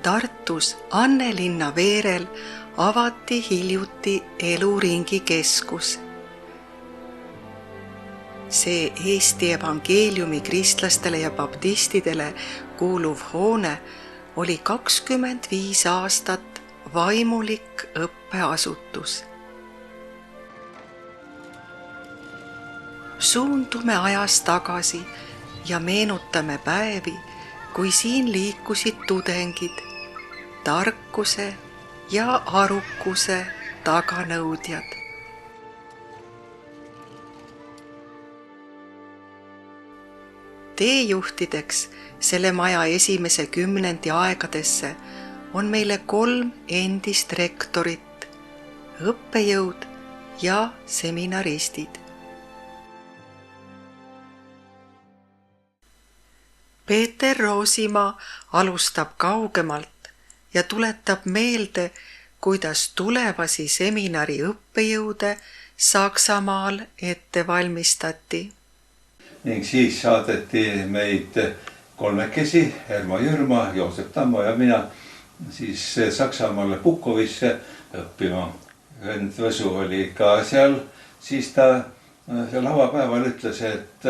Tartus Annelinna veerel avati hiljuti Eluringi keskus. See Eesti evangeeliumi kristlastele ja baptistidele kuuluv hoone oli 25 aastat vaimulik õppeasutus. Suundume ajas tagasi ja meenutame päevi, kui siin liikusid tudengid, tarkuse ja arukuse taganõudjad. Teejuhtideks selle maja esimese 10. aegadesse on meile 3 endist rektorit, õppejõud ja seminaristid. Peeter Roosimaa alustab kaugemalt ja tuletab meelde, kuidas tulevasi seminari õppejõude Saksamaal ette valmistati. Ning siis saadeti meid 3, Ermo Jürma, Joosep Tammo ja mina, siis Saksamaale Pukovisse õppima. Vend Võsu oli ka seal, siis ta seal avapäeval ütles, et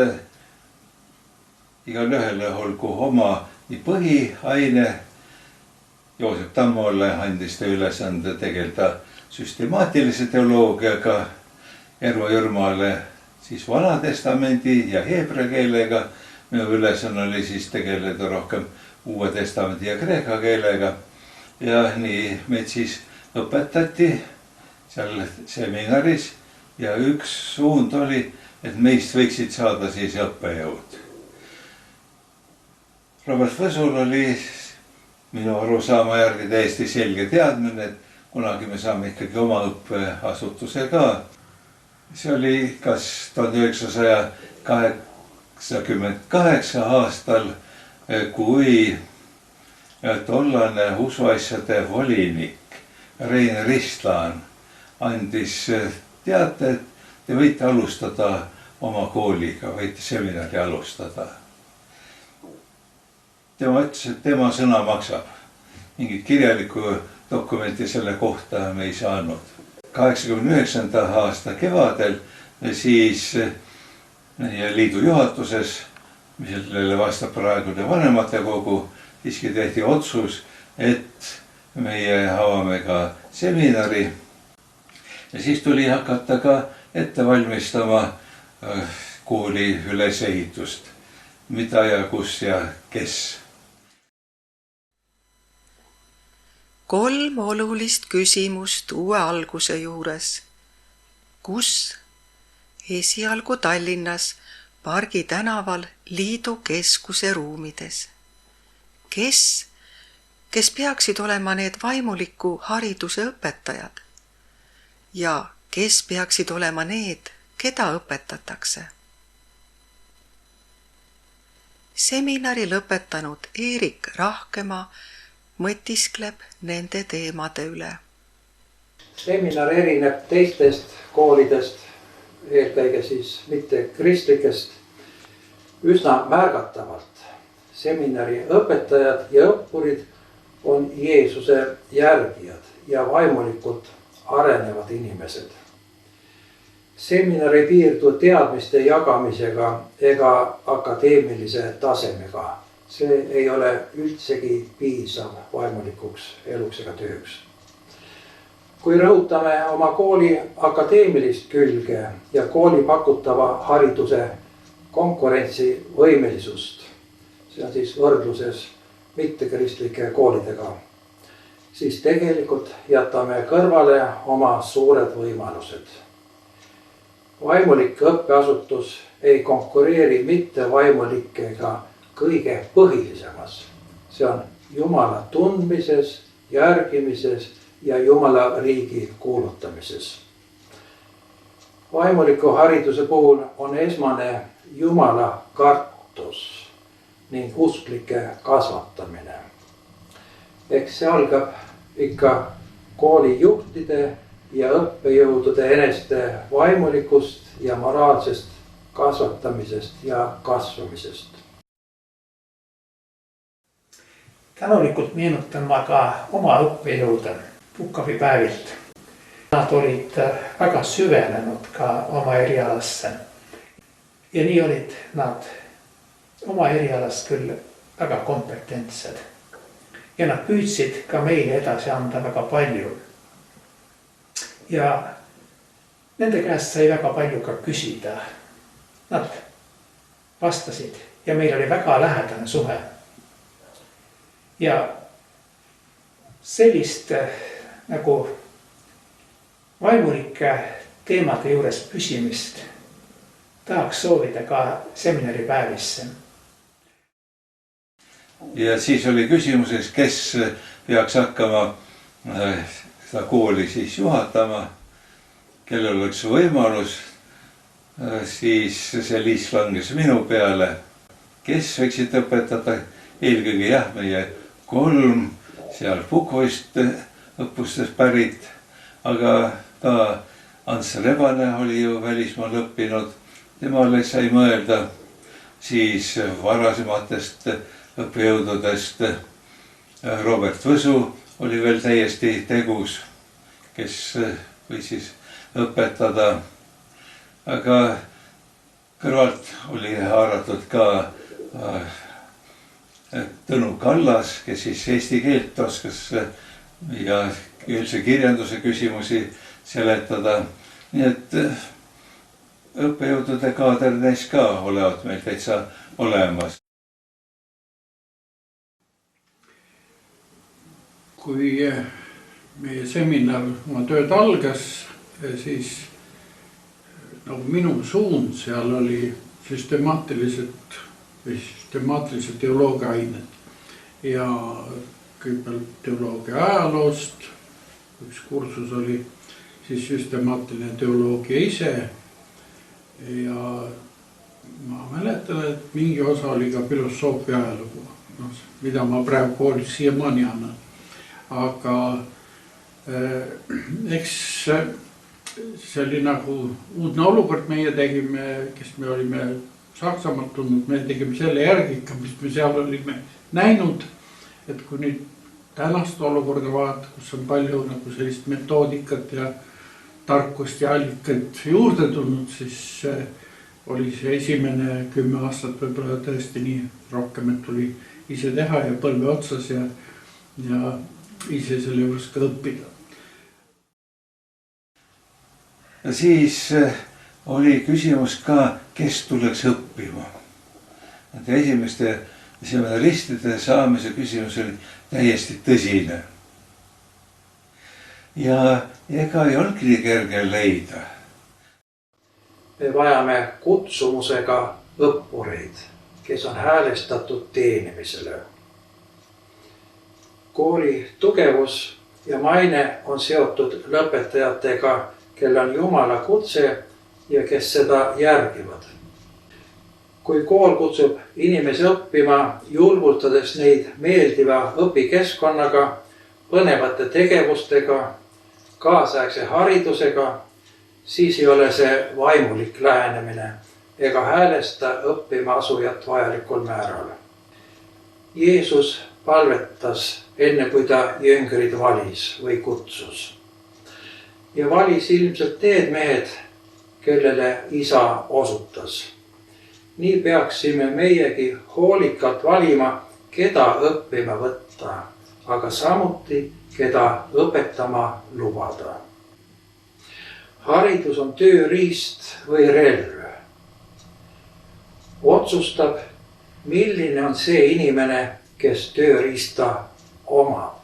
igal ühel olgu oma põhiaine. Joosep Tammole andis ta ülesande tegeleda süstemaatilise teoloogiaga, Ermo Jürmale siis Vana Testamendi ja heebrea keelega. Minu ülesanne oli siis tegeleda rohkem Uue Testamendi ja kreeka keelega. Ja nii meid siis õpetati seal seminaris ja üks suund oli, et meist võiksid saada siis õppejõud. Robert Võsul oli minu arusaama järgi täiesti selge teadmine, et kunagi me saame ikkagi oma õppeasutuse ka. See oli kas 1988 aastal, kui tollane usuasjade volinik Rein Ristlaan andis teate, et te võite alustada oma kooliga, võite seminari alustada. Tema ütles, et tema sõna maksab. Mingit kirjalikku dokumenti selle kohta me ei saanud. 89. aasta kevadel siis meie liidu juhatuses, millele vastab praegune vanematekogu, siiski tehti otsus, et meie avame ka seminari. Ja siis tuli hakata ka ette valmistama kooli ülesehitust. Mida ja kus ja kes. 3 olulist küsimust uue alguse juures. Kus? Esialgu Tallinnas Pargi tänaval liidu keskuse ruumides. Kes peaksid olema need vaimuliku hariduse õpetajad? Ja kes peaksid olema need, keda õpetatakse? Seminari lõpetanud Eerik Rahkemaa mõtiskleb nende teemade üle. Seminar erineb teistest koolidest, eelkõige siis mitte kristlikest, üsna märgatavalt. Seminari õpetajad ja õppurid on Jeesuse järgijad ja vaimulikult arenevad inimesed. Seminar ei piirdu teadmiste jagamisega ega akadeemilise tasemega. See ei ole üldsegi piisav vaimulikuks eluks ega tööks. Kui rõhutame oma kooli akadeemilist külge ja kooli pakutava hariduse konkurentsivõimelisust, see on siis võrdluses mittekristlike koolidega, siis tegelikult jätame kõrvale oma suured võimalused. Vaimulik õppeasutus ei konkureeri mitte vaimulikega kõige põhilisemas. See on Jumala tundmises, järgimises ja Jumala riigi kuulutamises. Vaimuliku hariduse puhul on esmane Jumala kartus ning usklike kasvatamine. Eks see algab ikka kooli juhtide ja õppejõudude eneste vaimulikust ja moraalsest kasvatamisest ja kasvamisest. Tänulikult meenutan ma ka oma õppejõude Pukavi päevilt. Nad olid väga süvenenud ka oma erialasse. Ja nii olid nad oma erialast küll väga kompetentsed. Ja nad püüdsid ka meile edasi anda väga palju. Ja nende käest sai väga palju ka küsida. Nad vastasid ja meil oli väga lähedane suhe. Ja sellist nagu vaimulike teemade juures püsimist tahaks soovida ka seminaripäevisse. Ja siis oli küsimuses, kes peaks hakkama seda kooli siis juhatama, kellel oleks võimalus. Siis see liis langes minu peale, kes võiksid õpetada eelkõige jah, meie 3 seal Pukovist õppustest pärit, aga ka Ants Rebane oli ju välismaal õppinud. Temale sai mõelda siis varasematest õppejõududest. Robert Võsu oli veel täiesti tegus, kes või siis õpetada. Aga kõrvalt oli haaratud ka Tõnu Kallas, kes siis eesti keelt oskas ja üldse kirjanduse küsimusi seletada. Nii et õppejõudude kaader näis ka olevat meil täitsa olemas. Kui meie seminar oma tööd algas, siis nagu minu suund seal oli süstemaatilised teoloogia ained. Ja kõigepealt teoloogia ajaloost, üks kursus oli siis süstemaatiline teoloogia ise. Ja ma mäletan, et mingi osa oli ka filosoofia ajalugu, mida ma praegu koolis siiamaani annan. Aga eks see oli nagu uudne olukord, meie tegime, kes me olime Saksamaalt tulnud, me tegime selle järgi ikka, mis me seal olime näinud. Et kui nüüd tänast olukorda vaadata, kus on palju nagu sellist metoodikat ja tarkust ja allikaid juurde tulnud, siis oli see esimene 10 aastat võib-olla tõesti nii rohkem, et tuli ise teha ja põlve otsas ja ise selle juures ka õppida. Ja siis oli küsimus ka, kes tuleks õppima. Esimeste seminaristide saamise küsimus oli täiesti tõsine. Ja ega ei olnudki nii kerge leida. Me vajame kutsumusega õppureid, kes on häälestatud teenimisele. Kooli tugevus ja maine on seotud lõpetajatega, kel on Jumala kutse ja kes seda järgivad. Kui kool kutsub inimesi õppima, julgustades neid meeldiva õpikeskkonnaga, põnevate tegevustega, kaasaegse haridusega, siis ei ole see vaimulik lähenemine ega häälesta õppima asujat vajalikul määral. Jeesus palvetas enne, kui ta jüngrid valis või kutsus. Ja valis ilmselt need mehed, kellele isa osutas. Nii peaksime meiegi hoolikalt valima, keda õppima võtta, aga samuti, keda õpetama lubada. Haridus on tööriist või relv. Otsustab, milline on see inimene, kes tööriista omab.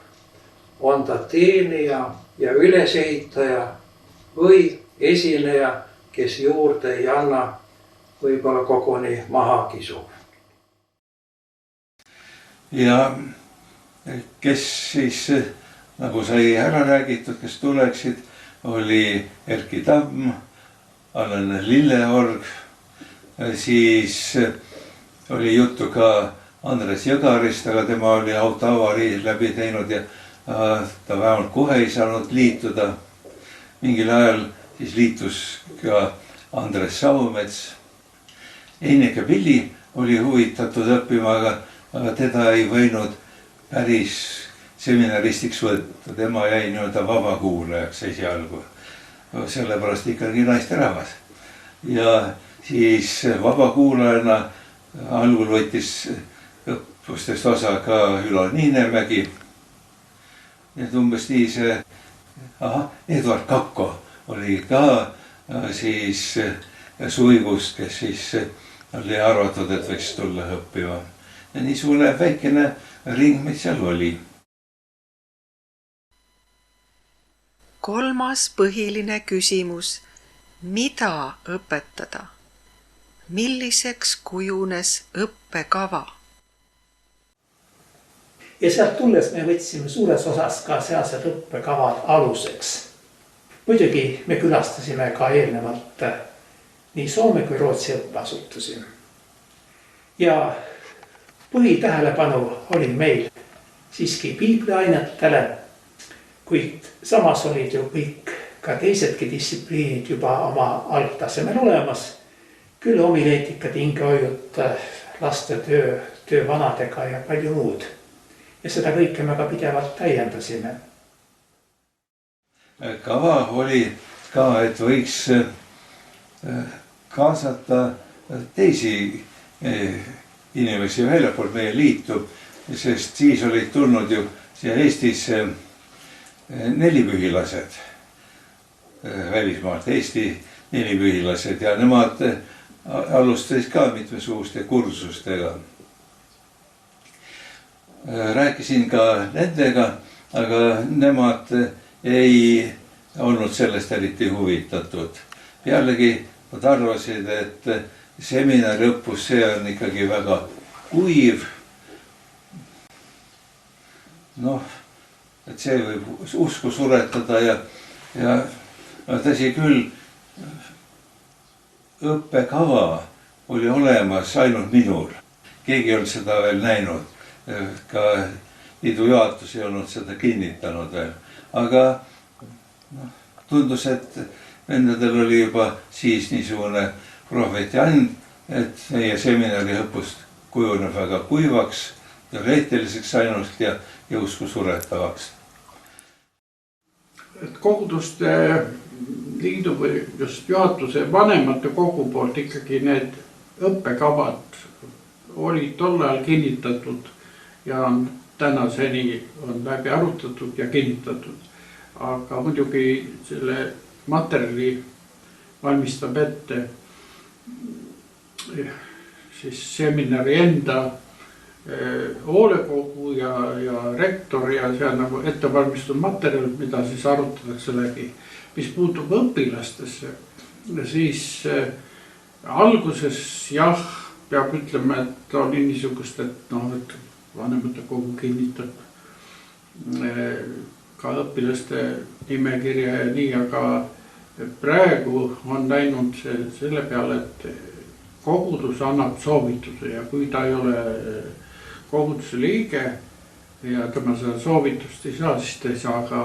On ta teenija ja ülesehitaja või esineja, kes juurde ei anna, võib-olla koguni maha kisub. Ja kes siis, nagu sai ära räägitud, kes tuleksid, oli Erki Tamm, Allan Lilleorg, siis oli juttu ka Andres Jõgarist, aga tema oli autoavarii läbi teinud ja ta vähemalt kohe ei saanud liituda. Mingil ajal siis liitus ka Andres Saumets. Eineke Pilli oli huvitatud õppima, aga teda ei võinud päris seminaristiks võtta, tema jäi nii-öelda vabakuulajaks esialgu. Sellepärast ikkagi naisterahvas. Ja siis vabakuulajana algul võttis õppustest osa ka Ülo Niinemägi. Ja umbes nii see, Eduard Kakko oli ka siis Suigust, kes siis oli arvatud, et võiks tulla õppima. Ja niisugune väikene ring meid seal oli. Kolmas põhiline küsimus. Mida õpetada? Milliseks kujunes õppekava? Ja sealt tulles me võtsime suures osas ka sealsed õppekavad aluseks. Muidugi me külastasime ka eelnevalt nii Soome kui Rootsi õppeasutusi. Ja põhitähelepanu oli meil siiski piibliainetele, kuid samas olid ju kõik ka teisedki distsipliinid juba oma algtasemel olemas. Küll homileetikad, hingehoiud, laste töö vanadega ja palju muud. Ja seda kõike me ka pidevalt täiendasime. Kava oli ka, et võiks kaasata teisi inimesi väljapoolt meie liitu, sest siis olid tulnud ju siia Eestisse nelipühilased välismaalt, Eesti nelipühilased ja nemad alustasid ka mitmesuguste kursustega. Rääkisin ka nendega, aga nemad ei olnud sellest eriti huvitatud. Pealegi nad arvasid, et seminari õppus, see on ikkagi väga kuiv. Et see võib usku suretada ja tõsi küll, õppekava oli olemas ainult minul. Keegi ei olnud seda veel näinud. Ka liidu juhatus ei olnud seda kinnitanud veel. Aga tundus, et vendadel oli juba siis niisugune prohveti and, et meie seminari õppust kujuneb väga kuivaks, teoreetiliseks ainult ja usku suretavaks. Et koguduste liidu või just juhatuse vanemate kogu poolt ikkagi need õppekavad olid tol ajal kinnitatud ja tänaseni on läbi arutatud ja kinnitatud. Aga muidugi selle materjali valmistab ette siis seminari enda hoolekogu ja rektor ja see on nagu ettevalmistatud materjal, mida siis arutatakse läbi. Mis puutub õpilastesse, siis alguses jah, peab ütlema, et oli niisugust, et vanemate kogu kinnitab ka õpilaste nimekirja ja nii, aga praegu on läinud selle peale, et kogudus annab soovituse ja kui ta ei ole koguduse liige ja tema seda soovitust ei saa, siis ta ei saa ka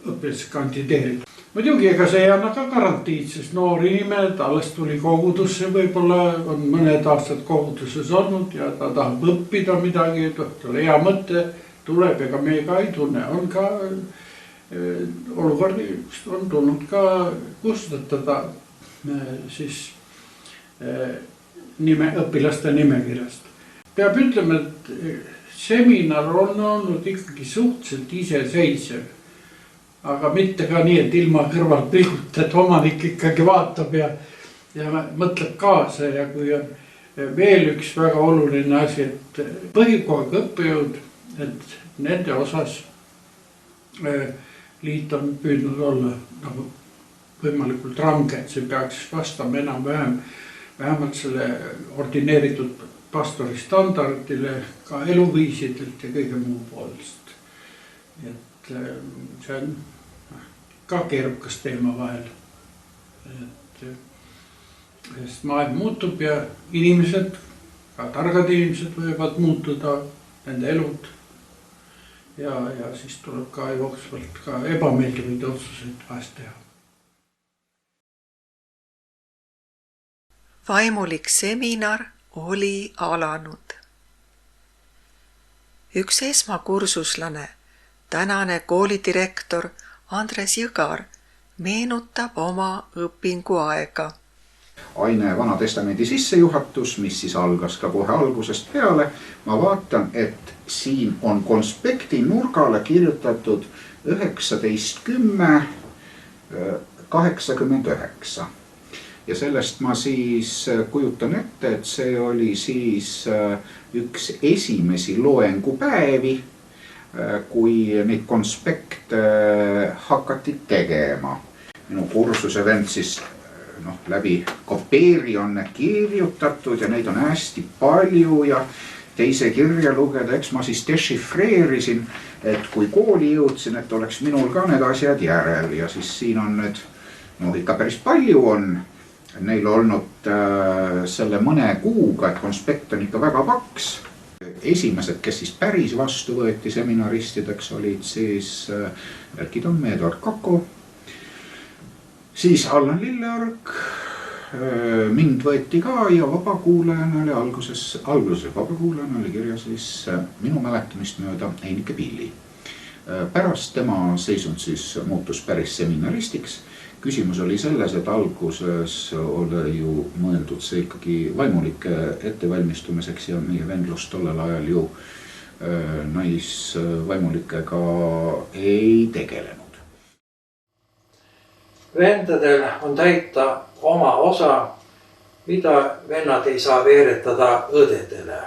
õpilas kandideerida. Muidugi ega see ei anna ka garantiid, sest noor inimene, ta alles tuli kogudusse, võib-olla on mõned aastad koguduses olnud ja ta tahab õppida midagi, tal hea mõte tuleb, ega me ka ei tunne. On ka olukordi, kus on tulnud ka kustutada siis õpilaste nimekirjast. Peab ütlema, et seminar on olnud ikkagi suhteliselt iseseisev. Aga mitte ka nii, et ilma kõrvalt pilgult, et omanik ikkagi vaatab ja mõtleb kaasa ja kui on veel üks väga oluline asi, et põhikooli õppejõud, et nende osas liit on püüdnud olla nagu võimalikult range, et see peaks vastama vähemalt selle ordineeritud pastori standardile ka eluviisidelt ja kõige muu poolest. See on ka keerukas teema vahel. Sest maailm muutub ja inimesed, ka targad inimesed võivad muutuda, nende elud. Ja siis tuleb ka jooksvalt ka ebameeldivaid otsuseid vahest teha. Vaimulik seminar oli alanud. Üks esmakursuslane, tänane koolidirektor Andres Jõgar meenutab oma õpinguaega. Aine Vana Testamendi sissejuhatus, mis siis algas ka kohe algusest peale. Ma vaatan, et siin on konspekti nurgale kirjutatud 19.10.89. Ja sellest ma siis kujutan ette, et see oli siis üks esimesi loengupäevi, kui neid konspekte hakati tegema. Minu kursuse vend siis läbi kopeeri on need kirjutatud ja neid on hästi palju ja teise kirja lugeda, eks ma siis dešifreerisin, et kui kooli jõudsin, et oleks minul ka need asjad järel ja siis siin on need, ikka päris palju on neil olnud selle mõne kuuga, et konspekt on ikka väga paks. Esimesed, kes siis päris vastu võeti seminaristideks, olid siis Erki Tamme, Eduard Kako, siis Allan Lillearg, mind võeti ka ja vabakuulajana oli alguses vabakuulajana oli kirja siis minu mäletamist mööda Einike Pilli. Pärast tema seisund siis muutus päris seminaristiks. Küsimus oli selles, et alguses oli ju mõeldud see ikkagi vaimulike ettevalmistumiseks ja meie vendlus tollel ajal ju naisvaimulikega ei tegelenud. Vendadel on täita oma osa, mida vennad ei saa veeretada õdedele.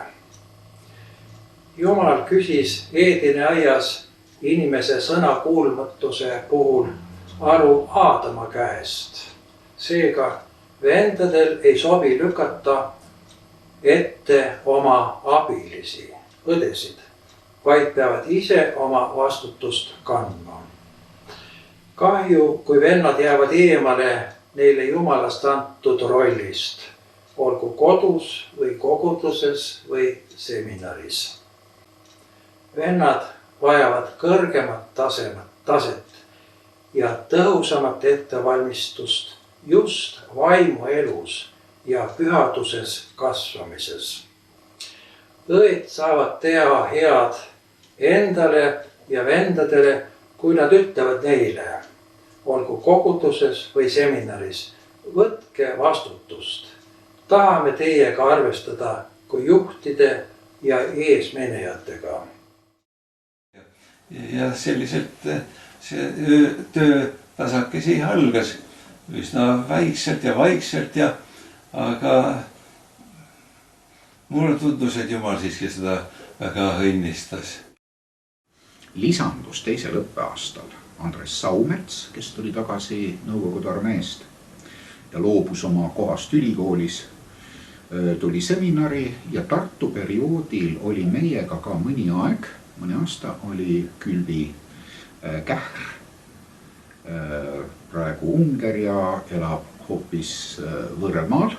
Jumal küsis Eedini aias inimese sõnakuulmatuse puhul aru Aadama käest. Seega vendadel ei sobi lükata ette oma abilisi, õdesid, vaid peavad ise oma vastutust kandma. Kahju, kui vennad jäävad eemale neile Jumalast antud rollist, olgu kodus või koguduses või seminaris. Vennad vajavad kõrgemat taset ja tõhusamat ettevalmistust just vaimuelus ja pühaduses kasvamises. Õed saavad teha head endale ja vendadele, kui nad ütlevad neile, olgu koguduses või seminaris, võtke vastutust. Tahame teiega arvestada kui juhtide ja eesmenejatega. Ja selliselt see töö tasakesi algas üsna väikselt ja vaikselt aga mulle tundus, et Jumal siiski seda väga õnnistas. Lisandus teisel õppeaastal Andres Saumets, kes tuli tagasi Nõukogude armeest ja loobus oma kohast ülikoolis, tuli seminari ja Tartu perioodil oli meiega ka mõni aasta oli Külvi Kähr, praegu Unger ja elab hoopis Võõremaal.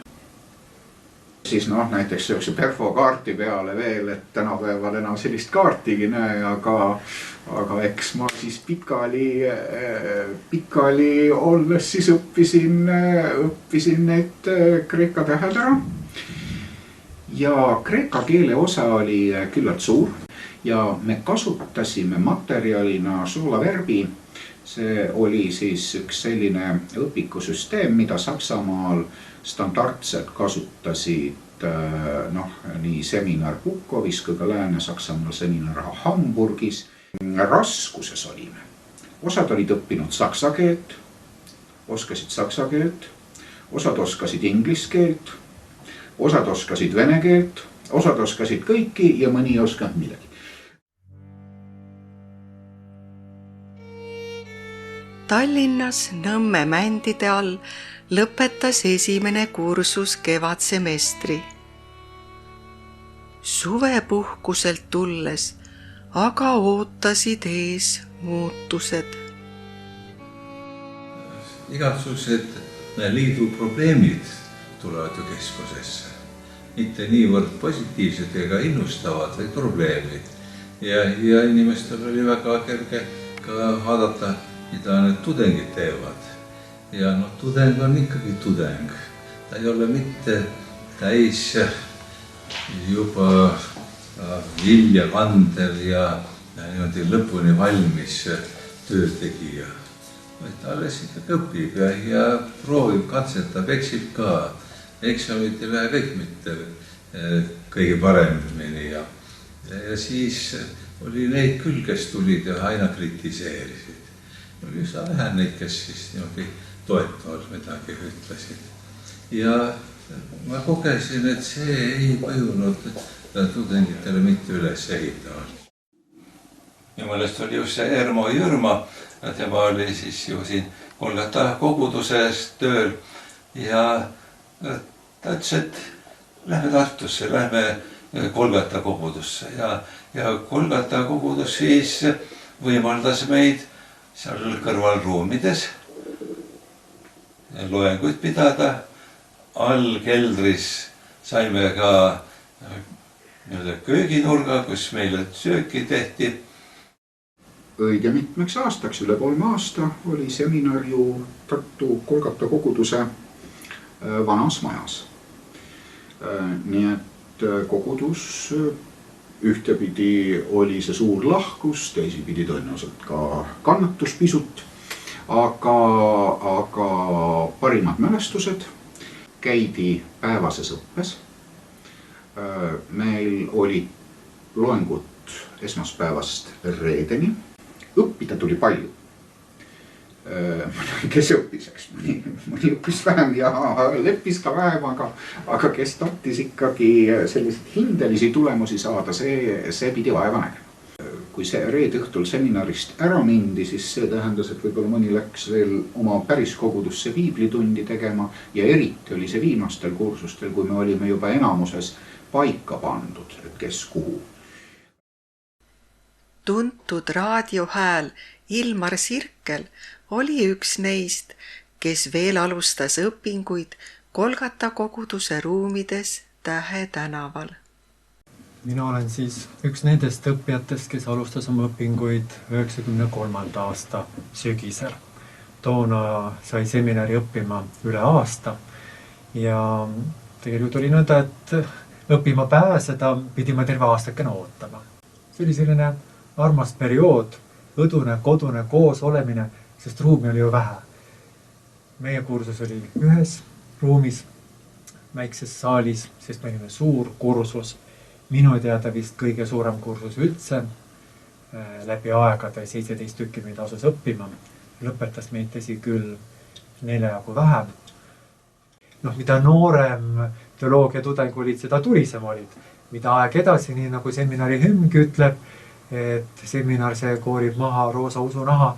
Siis näiteks sellise perfokaarti peale veel, et tänapäeval enam sellist kaartigi näe, aga eks ma siis pikali olles siis õppisin need kreeka tähed ära. Ja kreeka keele osa oli küllalt suur ja me kasutasime materjalina soolaverbi. See oli siis üks selline õpikusüsteem, mida Saksamaal standardselt kasutasid nii seminar Pukovis kui ka Lääne-Saksamaal seminar Hamburgis. Raskuses olime. Osad olid õppinud saksa keelt, oskasid saksa keelt, osad oskasid inglise keelt, osad oskasid vene keelt, osad oskasid kõiki ja mõni ei oskanud midagi. Tallinnas Nõmme Mändide all lõpetas esimene kursus kevadsemestri. Suvepuhkuselt tulles aga ootasid ees muutused. Igatsused liidu probleemid tulevad ju keskusesse. Mitte niivõrd positiivsed ega innustavad, vaid probleemid. Ja inimestel oli väga kerge ka vaadata, mida need tudengid teevad. Ja tudeng on ikkagi tudeng. Ta ei ole mitte täis juba vilja kandev ja niimoodi lõpuni valmis töötegija. Ta alles ikkagi õpib ja proovib, katsetab, eksib ka. Eksamid ei lähe kõik mitte kõige paremini ja siis oli neid küll, kes tulid ja aina kritiseerisid. Oli üsna vähe neid, kes siis niimoodi toetavalt midagi ütlesid. Ja ma kogesin, et see ei mõjunud tudengitele mitte üles ehitavalt. Minu meelest oli just see Ermo Jürma, tema oli siis ju siin Kolgata koguduses tööl ja ta ütles, et lähme Tartusse, lähme Kolgata kogudusse ja Kolgata kogudus siis võimaldas meid seal kõrvalruumides loenguid pidada. All keldris saime ka kööginurga, kus meile sööki tehti. Õige mitmeks aastaks, üle 3 aasta, oli seminar ju Tartu Kolgata koguduse vanas majas. Nii et kogudus ühtepidi oli see suur lahkus, teisipidi tõenäoliselt ka kannatus pisut, aga parimad mälestused käidi päevases õppes. Meil olid loengud esmaspäevast reedeni. Õppida tuli palju. Kes õppis, eks mõni õppis vähem ja leppis ka vähem, aga kes tahtis ikkagi selliseid hindelisi tulemusi saada, see pidi vaeva nägema. Kui see reede õhtul seminarist ära mindi, siis see tähendas, et võib-olla mõni läks veel oma päris kogudusse piiblitundi tegema ja eriti oli see viimastel kursustel, kui me olime juba enamuses paika pandud, et kes kuhu. Tuntud raadiohääl Ilmar Sirkel oli üks neist, kes veel alustas õpinguid Kolgata koguduse ruumides Tähe tänaval. Mina olen siis üks nendest õppijatest, kes alustas oma õpinguid 93. aasta sügisel. Toona sai seminari õppima üle aasta ja tegelikult oli nõnda, et õppima pääseda pidi ma terve aastakene ootama. See oli selline armas periood, õdune, kodune, koos olemine, sest ruumi oli ju vähe. Meie kursus oli ühes ruumis, väikses saalis, sest me olime suur kursus. Minu teada vist kõige suurem kursus üldse. Läbi aegade 17 tükki meid asus õppima. Lõpetas meid tõsi küll 4 jagu vähem. Mida noorem teoloogia tudeng olid, seda tulisem olid. Mida aeg edasi, nii nagu seminari hümg ütleb, et seminar see koorib maha roosa usunaha.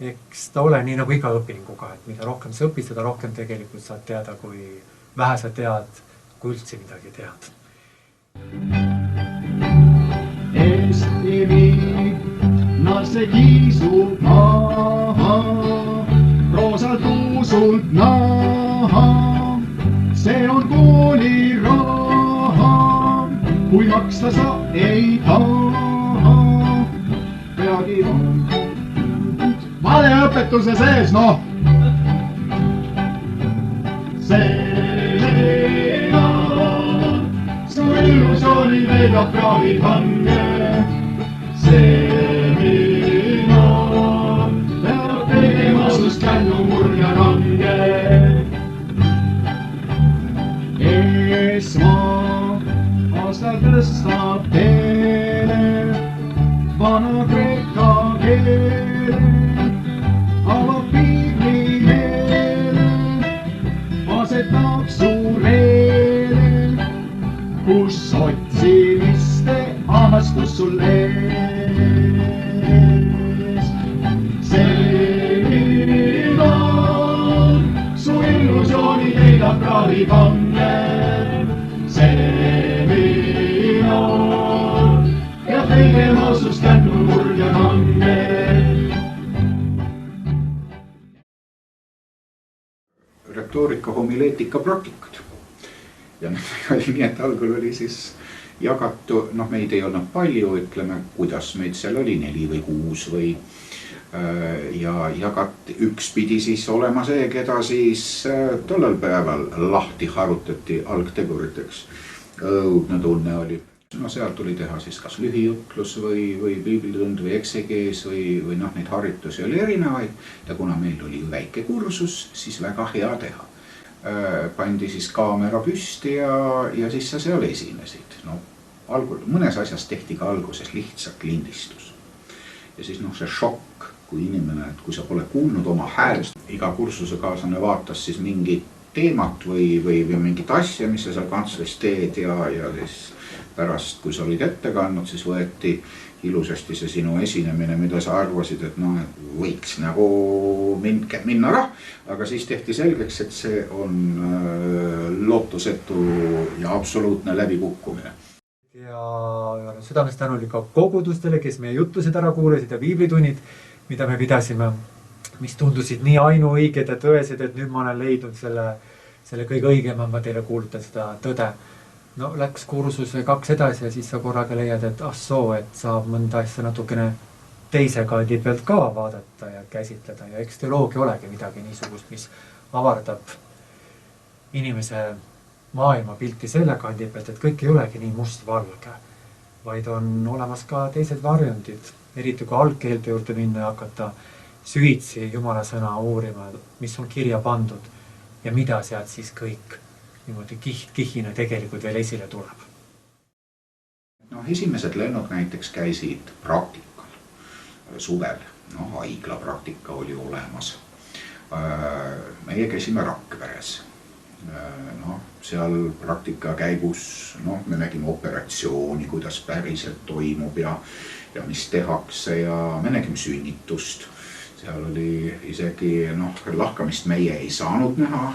Eks ta ole nii nagu iga õpinguga, et mida rohkem sa õpid, seda rohkem tegelikult saad teada, kui vähe sa tead, kui üldse midagi tead. Eesti viib see kiisub maha, roosalt uusult naha. See on kooli raha, kui maksta sa ei taha. Peagi valeõpetuse sees, Su illusiooni veedab kraavid hange. Seminar peab tegema sust kännu murja range. Esma-aastal tõstab teele vana kreeka keele. Avab piibli meele, asetab suureele, kus otsimiste ahastus sul ees. Seminar, su illusiooni leidab kraavid hange. Seminar, ja tegema sust kännu murja hange. Retoorika, homileetika, praktikad. Ja oli nii, et algul oli siis jagatu, meid ei olnud palju, ütleme, kuidas meid seal oli, 4 või 6 või ja jagati, üks pidi siis olema see, keda siis tollel päeval lahti harutati algteguriteks. Õudne tunne oli. no seal tuli teha siis kas lühijutlus või piiblitund või eksegees või noh, neid harjutusi oli erinevaid ja kuna meil oli väike kursus, siis väga hea teha. Pandi siis kaamera püsti ja siis sa seal esinesid. No, mõnes asjas tehti ka alguses lihtsalt lindistus. Ja siis noh, see šokk, kui inimene, et kui sa pole kuulnud oma häälest, iga kursuse kaaslane vaatas siis mingit teemat või mingit asja, mis sa seal kantslis teed ja siis pärast, kui sa olid ette kandnud, siis võeti ilusasti see sinu esinemine, mida sa arvasid, et noh, võiks nagu minna aga siis tehti selgeks, et see on lootusetu ja absoluutne läbikukkumine. Ja olen südamest tänulik ka kogudustele, kes meie jutlused ära kuulasid ja piiblitunnid, mida me pidasime, mis tundusid nii ainuõiged ja tõesed, et nüüd ma olen leidnud selle kõige õigema, ma teile kuulutan seda tõde. No läks kursuse 2 edasi ja siis sa korraga leiad, et et saab mõnda asja natukene teise kandi pealt ka vaadata ja käsitleda ja eks teoloogia olegi midagi niisugust, mis avardab inimese maailmapilti selle kandi pealt, et kõik ei olegi nii mustvalge, vaid on olemas ka teised varjundid, eriti kui algkeelte juurde minna ja hakata süvitsi Jumala sõna uurima, mis on kirja pandud ja mida sealt siis kõik niimoodi kihina tegelikult veel esile tuleb. No, esimesed lennud näiteks käisid praktikal suvel. No, haigla praktika oli olemas. Meie käisime Rakveres. No, seal praktika käigus me nägime operatsiooni, kuidas päriselt toimub ja mis tehakse ja me nägime sünnitust. Seal oli isegi lahkamist meie ei saanud näha,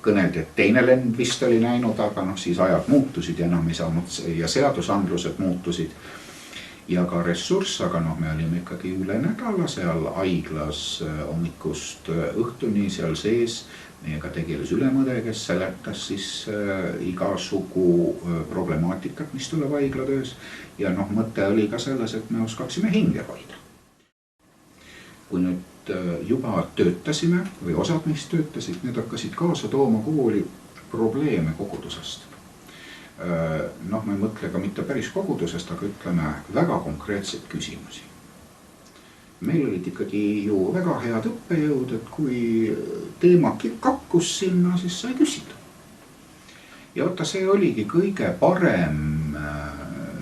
kõneldi, et teine lend vist oli näinud, aga siis ajad muutusid ja enam ei saanud ja seadusandlused muutusid ja ka ressurss, aga me olime ikkagi üle nädala seal haiglas hommikust õhtuni seal sees. Meiega tegeles ülemõde, kes seletas siis igasugu problemaatikat, mis tuleb haiglatöös ja mõte oli ka selles, et me oskaksime hinge hoida. Kui nüüd juba töötasime või osad meist töötasid, need hakkasid kaasa tooma kooli probleeme kogudusest. Me ei mõtle ka mitte päris kogudusest, aga ütleme väga konkreetseid küsimusi. Meil olid ikkagi ju väga head õppejõud, et kui teema kakkus sinna, siis sai küsida. Ja see oligi kõige parem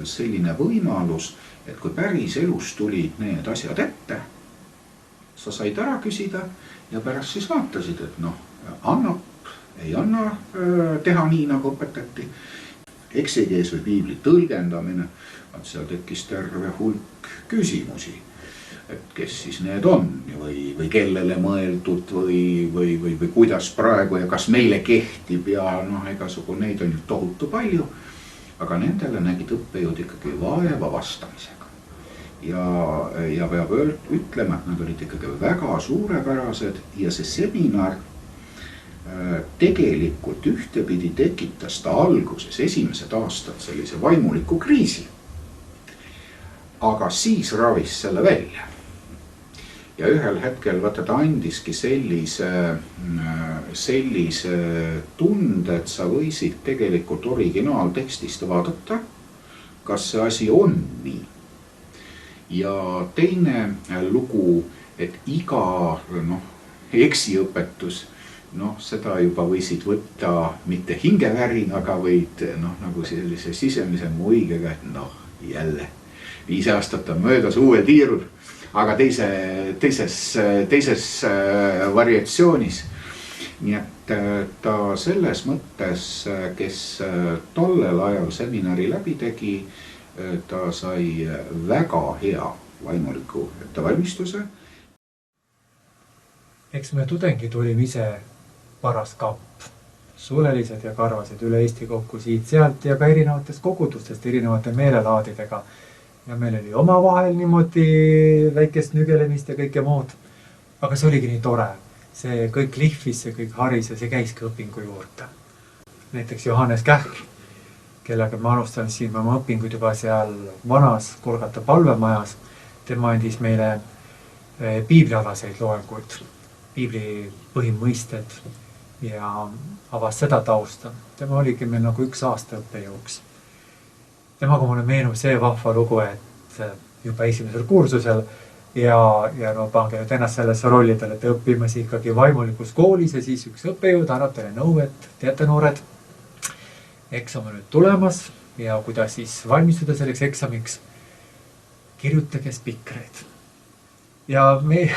selline võimalus, et kui päris elus tulid need asjad ette, sa said ära küsida ja pärast siis vaatasid, et annab, ei anna teha nii, nagu õpetati. Eksegees või piibli tõlgendamine, seal tekkis terve hulk küsimusi, et kes siis need on või kellele mõeldud või kuidas praegu ja kas meile kehtib ja igasugu neid on ju tohutu palju, aga nendele nägid õppejõud ikkagi vaeva vastamisega. Ja peab ütlema, et nad olid ikkagi väga suurepärased ja see seminar tegelikult ühtepidi tekitas ta alguses esimesed aastad sellise vaimuliku kriisi. Aga siis ravis selle välja. Ja ühel hetkel ta andiski sellise tunde, et sa võisid tegelikult originaaltekstist vaadata, kas see asi on nii. Ja teine lugu, et iga eksiõpetus, seda juba võisid võtta mitte hingevärinaga, vaid nagu sellise sisemise muigega, et jälle 5 aastat on möödas uuel tiirul, aga teises variatsioonis. Nii et ta selles mõttes, kes tollel ajal seminari läbi tegi, ta sai väga hea vaimuliku ettevalmistuse. Eks me tudengid olime ise paras kamp. Sulelised ja karvased üle Eesti kokku siit-sealt ja ka erinevatest kogudustest erinevate meelelaadidega. Ja meil oli omavahel niimoodi väikest nügelemist ja kõike muud. Aga see oligi nii tore. See kõik lihvis, see kõik haris ja see käiski õpingu juurde. Näiteks Johannes Kähk, kellega ma alustan siin oma õpingud juba seal vanas Kolgata palvemajas. Tema andis meile piiblialaseid loenguid, piibli põhimõisted ja avas seda tausta. Tema oligi meil nagu 1 aasta õppejõuks. temaga mulle meenub see vahva lugu, et juba esimesel kursusel ja no pange nüüd ennast sellesse rolli, te olete õppimas ikkagi vaimulikus koolis ja siis üks õppejõud annab teile nõu, et teate noored, eksam on nüüd tulemas ja kuidas siis valmistuda selleks eksamiks, kirjutage spikreid. Ja me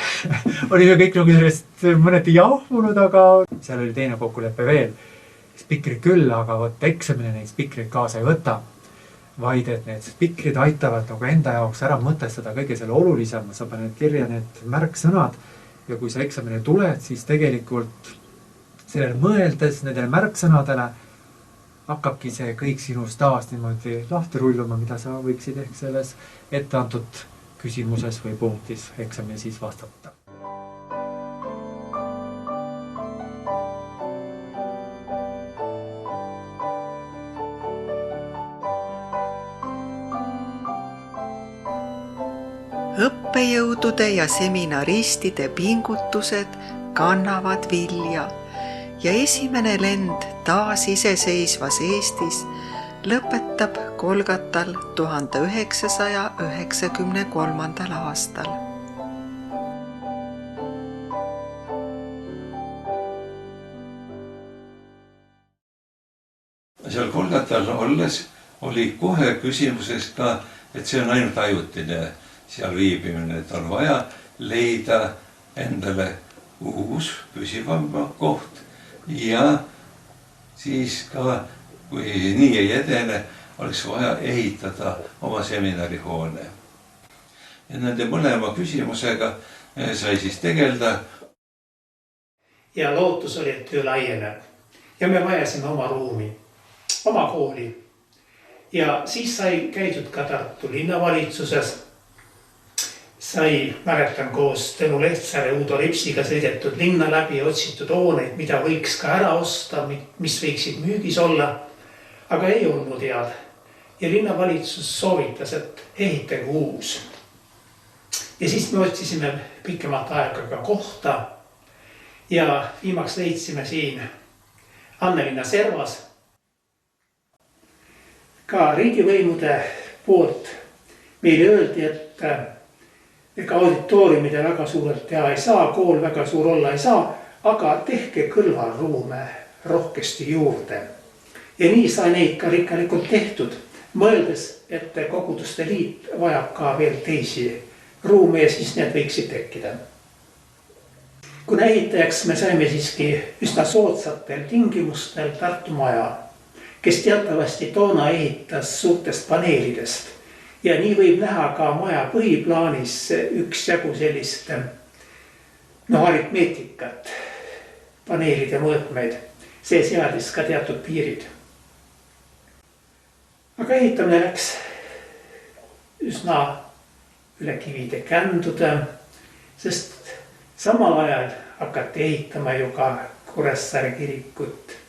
olime kõik nagu sellest mõneti jahvunud, aga seal oli teine kokkulepe veel. Spikrid küll, aga võtta eksamine neid spikreid kaasa ei võta, vaid et need spikrid aitavad nagu enda jaoks ära mõtestada kõige selle olulisema, sa paned kirja need märksõnad ja kui sa eksamile tuled, siis tegelikult sellele mõeldes nendele märksõnadele hakkabki see kõik sinust taas niimoodi lahti rulluma, mida sa võiksid ehk selles ette antud küsimuses või punktis eksamil siis vastata. Õppejõudude ja seminaristide pingutused kannavad vilja ja esimene lend taasiseseisvas Eestis lõpetab Kolgatal 1993. aastal. Seal Kolgatal olles oli kohe küsimuses ka, et see on ainult ajutine seal viibimine, et on vaja leida endale uus püsivam koht ja siis ka, kui nii ei edene, oleks vaja ehitada oma seminarihoone. Ja nende mõlema küsimusega sai siis tegelda. Ja lootus oli, et töö laieneb ja me vajasime oma ruumi, oma kooli. Ja siis sai käidud ka Tartu linnavalitsuses. Sai, mäletan, koos Tõnu Lehtsaare ja Uudo Ripsiga sõidetud linna läbi ja otsitud hooneid, mida võiks ka ära osta, mis võiksid müügis olla, aga ei olnud head. Ja linnavalitsus soovitas, et ehitage uus. Ja siis me otsisime pikemat aega ka kohta ja viimaks leidsime siin Annelinna servas. Ka riigivõimude poolt meile öeldi, et ega auditooriumide väga suurelt teha ei saa, kool väga suur olla ei saa, aga tehke kõlvaruume rohkesti juurde. Ja nii sai neid ka rikkalikult tehtud, mõeldes, et koguduste liit vajab ka veel teisi ruume ja siis need võiksid tekkida. Kuna ehitajaks me saime siiski üsna soodsatel tingimustel Tartu Maja, kes teatavasti toona ehitas suurtest paneelidest. Ja nii võib näha ka maja põhiplaanis üksjagu sellist aritmeetikat, paneelide mõõtmeid. See seadis ka teatud piirid. Aga ehitamine läks üsna üle kivide känduda, sest samal ajal hakati ehitama ju ka Kuressaare kirikut.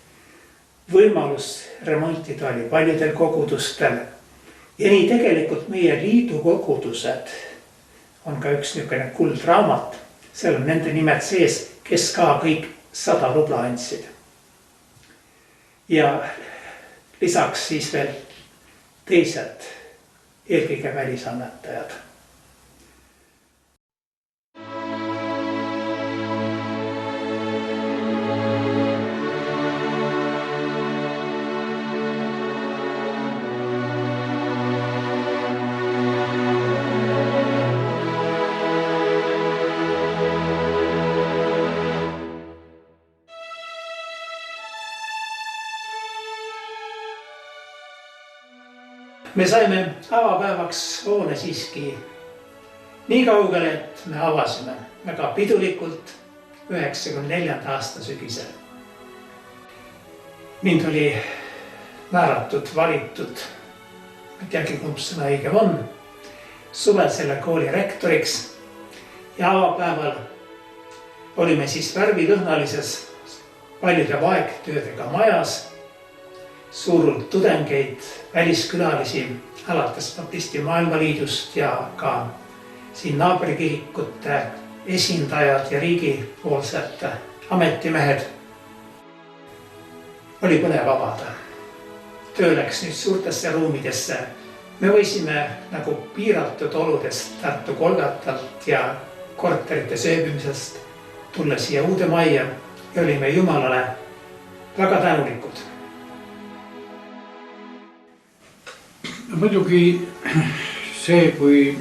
Võimalus remontida oli paljudel kogudustel. Ja nii tegelikult meie liidu kogudused on ka üks niisugune kuldraamat. Seal on nende nimed sees, kes ka kõik 100 rubla andsid. Ja lisaks siis veel teised, eelkõige välisannetajad. Me saime avapäevaks hoone siiski nii kaugele, et me avasime väga pidulikult 94. aasta sügisel. Mind oli määratud, valitud, ma ei teagi, kumb sõna õigem on, suvel selle kooli rektoriks ja avapäeval olime siis värvilõhnalises paljude vaegtöödega majas. Suurult tudengeid, väliskülalisi alates Baptisti Maailmaliidust ja ka siin naabrikirikute esindajad ja riigipoolsed ametimehed. Oli põnev avada. Töö läks nüüd suurtesse ruumidesse me võisime nagu piiratud oludest Tartu Kolgatalt ja korterite sööbimisest tulla siia uude majja ja olime Jumalale väga tänulikud. Muidugi see, kui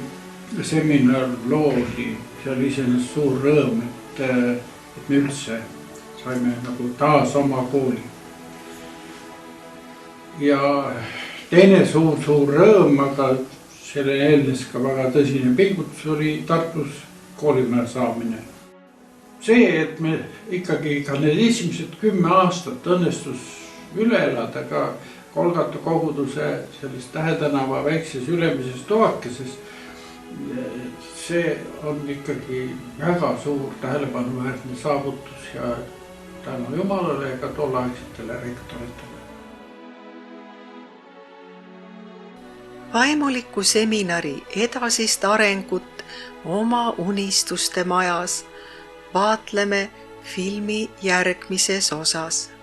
seminar loodi, see oli iseenesest suur rõõm, et me üldse saime nagu taas oma kooli. Ja teine suur rõõm, aga selle eelnes ka väga tõsine pingutus oli Tartus koolimaja saamine. See, et me ikkagi ka need esimesed 10 aastat õnnestus üle elada ka Kolgata koguduse selles Tähetänava väikses ülemises toakeses, see on ikkagi väga suur tähelepanuväärne saavutus ja tänu Jumalale ja ka tolleaegsetele rektoritele. Vaimuliku seminari edasist arengut oma unistuste majas vaatleme filmi järgmises osas.